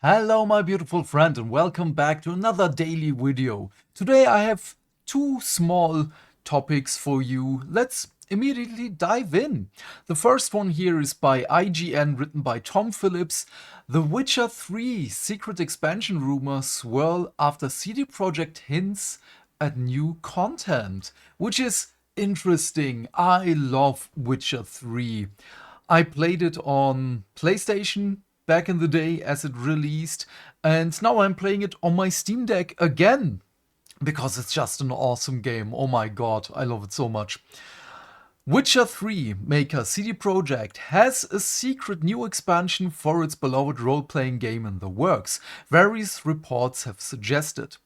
Hello my beautiful friend and welcome back to another daily video. Today I have two small topics for you. Let's immediately dive in. The first one here is by IGN, written by Tom Phillips. The Witcher 3 secret expansion rumors swirl after CD Projekt hints at new content, which is interesting. I love Witcher 3. I played it on PlayStation back in the day as it released, and now I'm playing it on my Steam Deck again because it's just an awesome game. Oh my god, I love it so much. Witcher 3 maker CD Projekt has a secret new expansion for its beloved role-playing game in the works, various reports have suggested.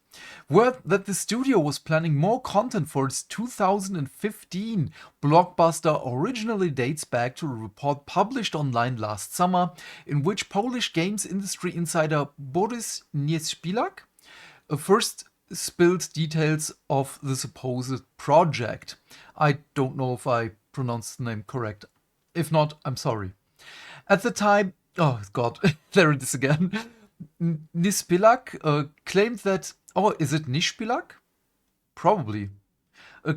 Word that the studio was planning more content for its 2015 blockbuster originally dates back to a report published online last summer, in which Polish games industry insider Boris Niespilak first spilled details of the supposed project. I don't know if I pronounced the name correct. If not, I'm sorry. At the time, oh god, there it is again. Nispilak claimed that, oh, is it Nispilak? Probably.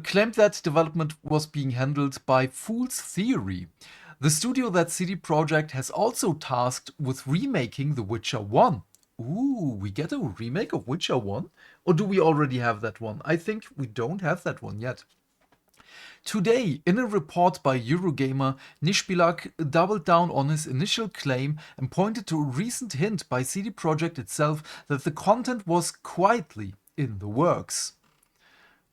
Claimed that development was being handled by Fool's Theory, the studio that CD Projekt has also tasked with remaking The Witcher 1. Ooh, we get a remake of Witcher 1? Or do we already have that one? I think we don't have that one yet. Today, in a report by Eurogamer, Nispilak doubled down on his initial claim and pointed to a recent hint by CD Projekt itself that the content was quietly in the works.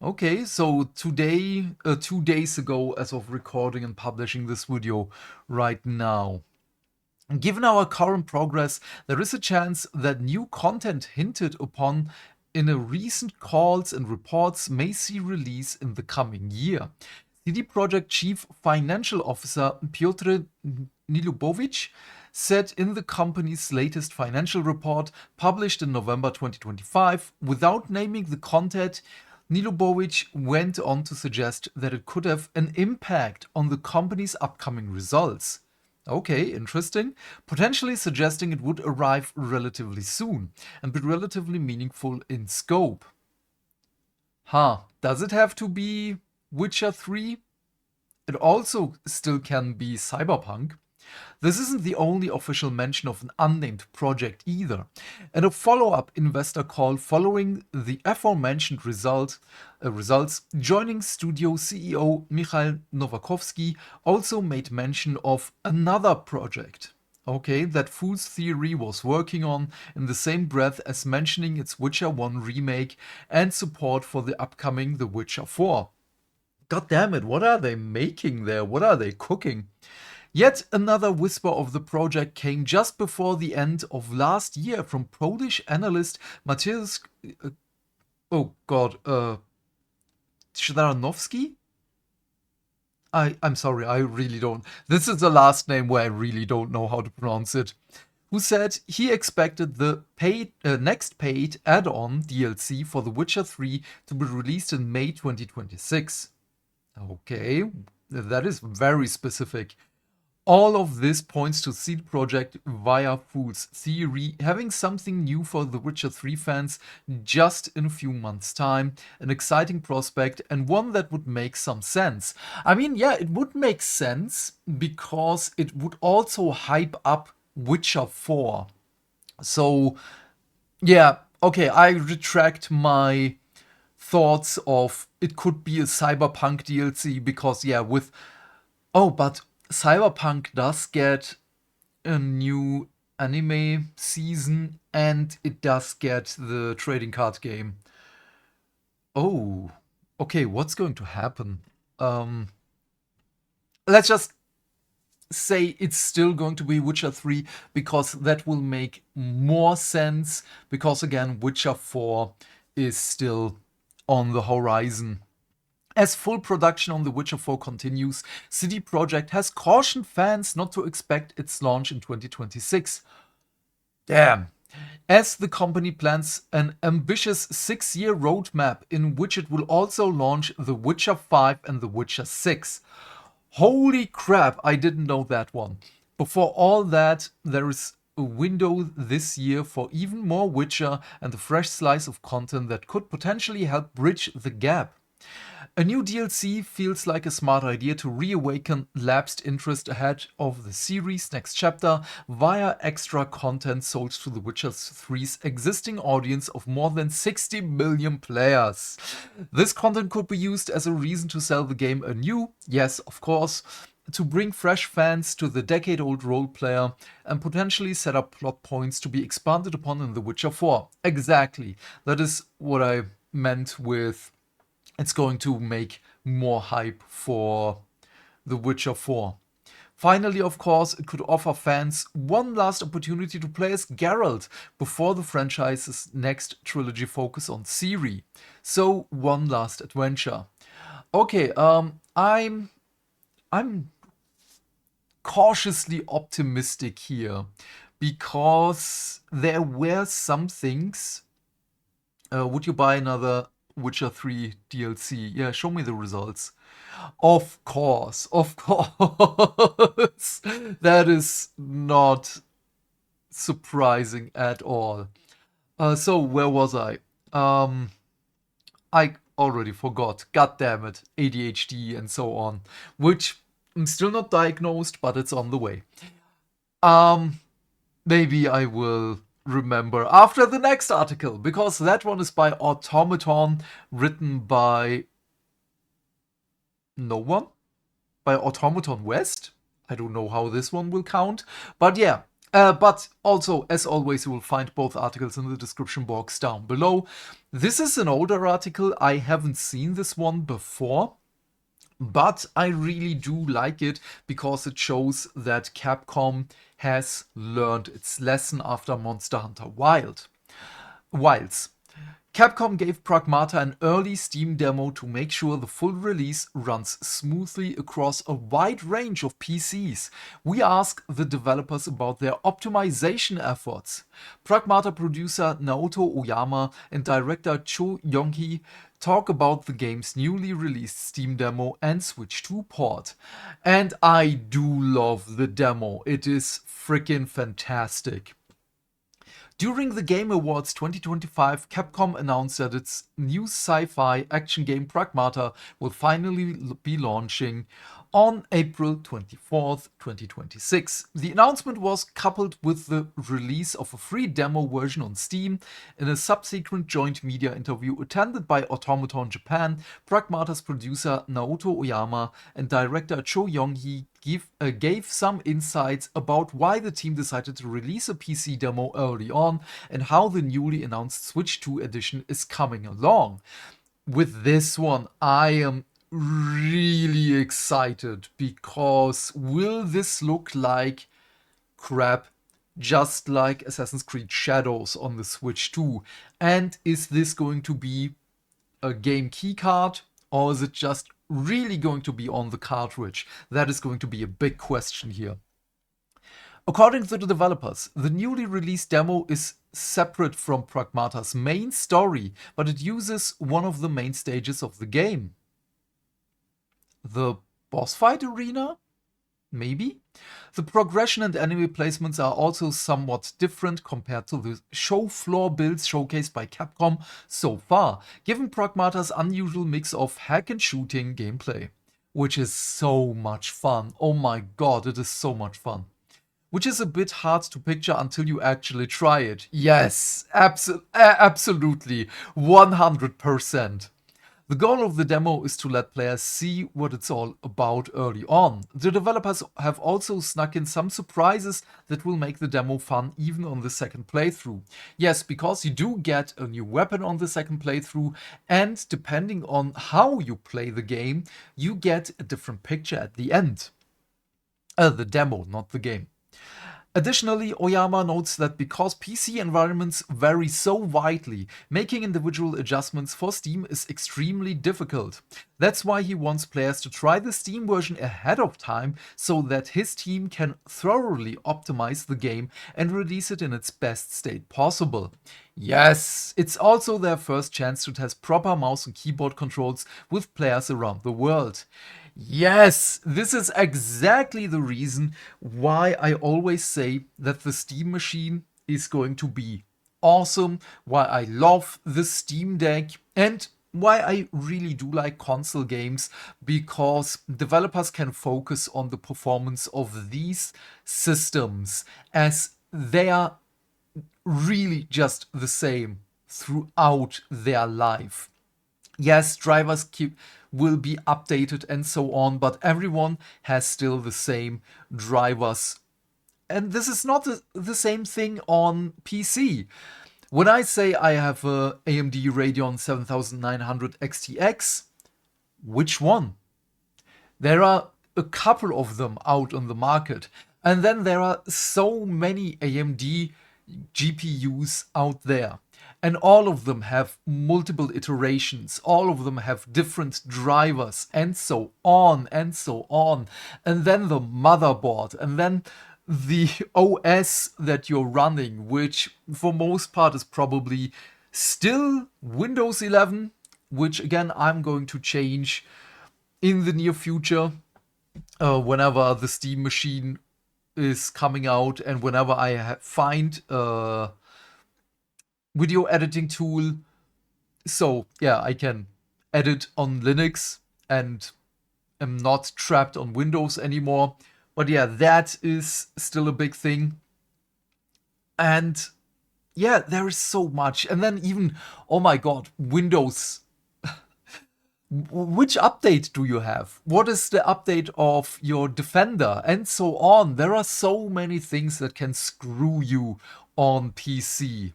Okay, so today, 2 days ago, as of recording and publishing this video right now. Given our current progress, there is a chance that new content hinted upon in a recent calls and reports may see release in the coming year. CD Projekt Chief Financial Officer Piotr Nilubovic said in the company's latest financial report, published in November 2025, without naming the content, Nilubovic went on to suggest that it could have an impact on the company's upcoming results. Okay, interesting. Potentially suggesting it would arrive relatively soon and be relatively meaningful in scope. Huh, does it have to be Witcher 3? It also still can be Cyberpunk. This isn't the only official mention of an unnamed project either. And a follow-up investor call following the aforementioned results, joining studio CEO Mikhail Novakovsky also made mention of another project. Okay, that Fool's Theory was working on in the same breath as mentioning its Witcher 1 remake and support for the upcoming The Witcher 4. God damn it, what are they making there? What are they cooking? Yet another whisper of the project came just before the end of last year from Polish analyst Mateusz, Szdaranowski? I'm sorry, I really don't. This is the last name where I really don't know how to pronounce it. Who said he expected the next paid add-on DLC for The Witcher 3 to be released in May 2026. Okay, that is very specific. All of this points to CD Projekt via Fool's Theory having something new for The Witcher 3 fans just in a few months' time, an exciting prospect and one that would make some sense. I mean, yeah, it would make sense because it would also hype up Witcher 4. So, yeah, okay, I retract my thoughts of it could be a Cyberpunk DLC because, yeah, with... Oh, but Cyberpunk does get a new anime season and it does get the trading card game. Oh, okay, what's going to happen? Let's just say it's still going to be Witcher 3 because that will make more sense because again, Witcher 4 is still on the horizon. As full production on The Witcher 4 continues, CD Projekt has cautioned fans not to expect its launch in 2026. Damn. As the company plans an ambitious 6-year roadmap in which it will also launch The Witcher 5 and The Witcher 6. Holy crap, I didn't know that one. Before all that, there is a window this year for even more Witcher and a fresh slice of content that could potentially help bridge the gap. A new DLC feels like a smart idea to reawaken lapsed interest ahead of the series' next chapter via extra content sold to The Witcher 3's existing audience of more than 60 million players. This content could be used as a reason to sell the game anew, yes, of course, to bring fresh fans to the decade-old role player and potentially set up plot points to be expanded upon in The Witcher 4. Exactly. That is what I meant with it's going to make more hype for The Witcher 4. Finally, of course, it could offer fans one last opportunity to play as Geralt before the franchise's next trilogy focus on Ciri. So, one last adventure. Okay, I'm cautiously optimistic here because there were some things. Would you buy another Witcher 3 DLC? Yeah, show me the results. Of course, of course. That is not surprising at all. So where was I? I already forgot. God damn it. ADHD and so on. Which I'm still not diagnosed, but it's on the way. Maybe I will remember after the next article, because that one is by Automaton, written by no one? By Automaton West? I don't know how this one will count, but yeah. But also, as always, you will find both articles in the description box down below. This is an older article. I haven't seen this one before, but I really do like it because it shows that Capcom has learned its lesson after Monster Hunter Wilds. Capcom gave Pragmata an early Steam demo to make sure the full release runs smoothly across a wide range of PCs. We asked the developers about their optimization efforts. Pragmata producer Naoto Oyama and director Cho Yong-hee talk about the game's newly released Steam demo and Switch 2 port. And I do love the demo. It is freaking fantastic. During the Game Awards 2025, Capcom announced that its new sci-fi action game Pragmata will finally be launching on April 24th, 2026. The announcement was coupled with the release of a free demo version on Steam. In a subsequent joint media interview attended by Automaton Japan, Pragmata's producer Naoto Oyama and director Cho Yong-hee gave some insights about why the team decided to release a PC demo early on and how the newly announced Switch 2 edition is coming along. With this one, I am really excited because will this look like crap just like Assassin's Creed Shadows on the Switch 2? And is this going to be a game keycard, or is it just really going to be on the cartridge? That is going to be a big question here. According to the developers, the newly released demo is separate from Pragmata's main story, but it uses one of the main stages of the game. The boss fight arena? Maybe? The progression and enemy placements are also somewhat different compared to the show floor builds showcased by Capcom so far, given Pragmata's unusual mix of hack and shooting gameplay. Which is so much fun. Oh my god, it is so much fun. Which is a bit hard to picture until you actually try it. Yes, absolutely, 100%. The goal of the demo is to let players see what it's all about early on. The developers have also snuck in some surprises that will make the demo fun even on the second playthrough. Yes, because you do get a new weapon on the second playthrough, and depending on how you play the game, you get a different picture at the end. The demo, not the game. Additionally, Oyama notes that because PC environments vary so widely, making individual adjustments for Steam is extremely difficult. That's why he wants players to try the Steam version ahead of time so that his team can thoroughly optimize the game and release it in its best state possible. Yes, it's also their first chance to test proper mouse and keyboard controls with players around the world. Yes, this is exactly the reason why I always say that the Steam machine is going to be awesome, why I love the Steam Deck, and why I really do like console games, because developers can focus on the performance of these systems as they are really just the same throughout their life. Yes, drivers will be updated and so on, but everyone has still the same drivers. And this is not the same thing on PC. When I say I have a AMD Radeon 7900 XTX, which one? There are a couple of them out on the market. And then there are so many AMD GPUs out there. And all of them have multiple iterations. All of them have different drivers and so on and so on. And then the motherboard and then the OS that you're running, which for most part is probably still Windows 11, which again I'm going to change in the near future, whenever the Steam machine is coming out and whenever I find a video editing tool. So yeah, I can edit on Linux and am not trapped on Windows anymore. But yeah, that is still a big thing. And yeah, there is so much. And then even, oh my god, Windows. Which update do you have? What is the update of your Defender? And so on. There are so many things that can screw you on PC.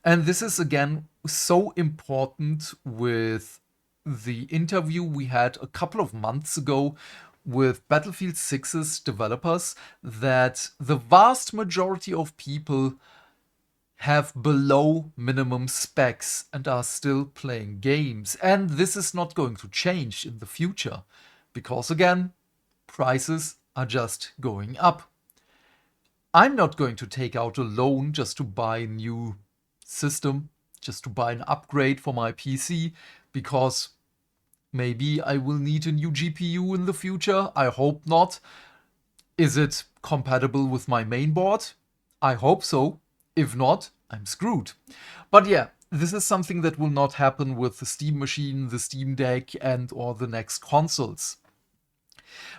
And this is again so important with the interview we had a couple of months ago with Battlefield 6's developers, that the vast majority of people have below minimum specs and are still playing games. And this is not going to change in the future because, again, prices are just going up. I'm not going to take out a loan just to buy a new system, just to buy an upgrade for my PC, because maybe I will need a new GPU in the future. I hope not. Is it compatible with my mainboard? I hope so. If not, I'm screwed. But yeah, this is something that will not happen with the Steam machine, the Steam Deck, and or the next consoles.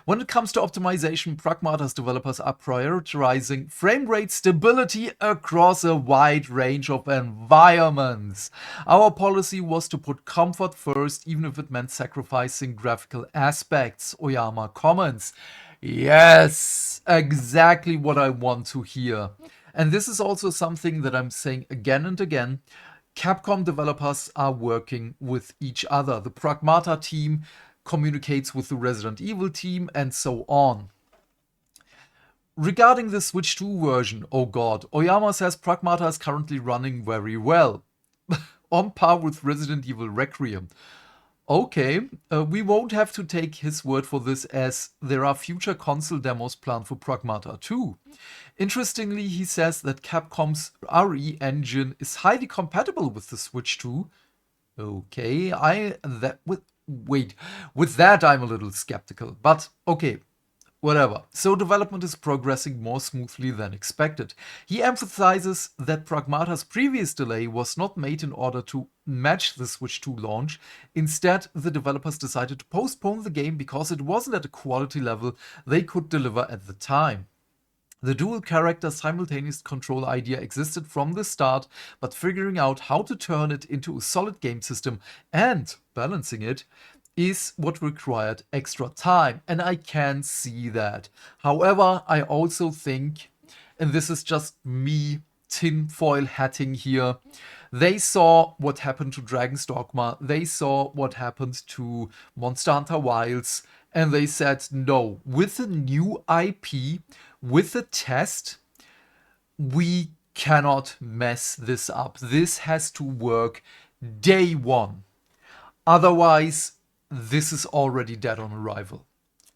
When it comes to optimization, Pragmata's developers are prioritizing frame rate stability across a wide range of environments. Our policy was to put comfort first, even if it meant sacrificing graphical aspects, Oyama comments. Yes, exactly what I want to hear. And this is also something that I'm saying again and again. Capcom developers are working with each other. The Pragmata team communicates with the Resident Evil team, and so on. Regarding the Switch 2 version, oh god, Oyama says Pragmata is currently running very well. On par with Resident Evil Requiem. Okay, we won't have to take his word for this, as there are future console demos planned for Pragmata 2. Interestingly, he says that Capcom's RE engine is highly compatible with the Switch 2. Okay, with that I'm a little skeptical, but okay, whatever. So development is progressing more smoothly than expected. He emphasizes that Pragmata's previous delay was not made in order to match the Switch 2 launch. Instead, the developers decided to postpone the game because it wasn't at a quality level they could deliver at the time. The dual character simultaneous control idea existed from the start, but figuring out how to turn it into a solid game system and balancing it is what required extra time, and I can see that. However, I also think, and this is just me tinfoil hatting here, they saw what happened to Dragon's Dogma, they saw what happened to Monster Hunter Wilds, and they said, no, with a new IP, with a test, we cannot mess this up. This has to work day one. Otherwise, this is already dead on arrival.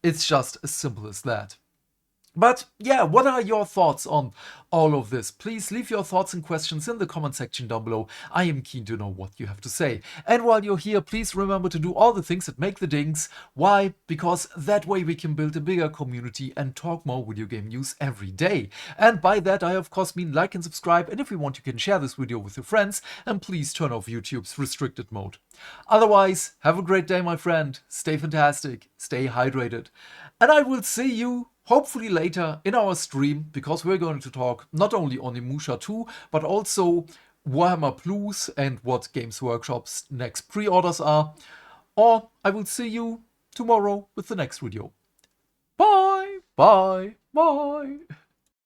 It's just as simple as that. But yeah, what are your thoughts on all of this? Please leave your thoughts and questions in the comment section down below. I am keen to know what you have to say. And while you're here, please remember to do all the things that make the dings. Why? Because that way we can build a bigger community and talk more video game news every day. And by that I of course mean like and subscribe, and if you want you can share this video with your friends, and please turn off YouTube's restricted mode. Otherwise, have a great day my friend, stay fantastic, stay hydrated, and I will see you hopefully later in our stream, because we're going to talk not only on Emusha 2, but also Warhammer Plus and what Games Workshop's next pre-orders are. Or I will see you tomorrow with the next video. Bye, bye, bye.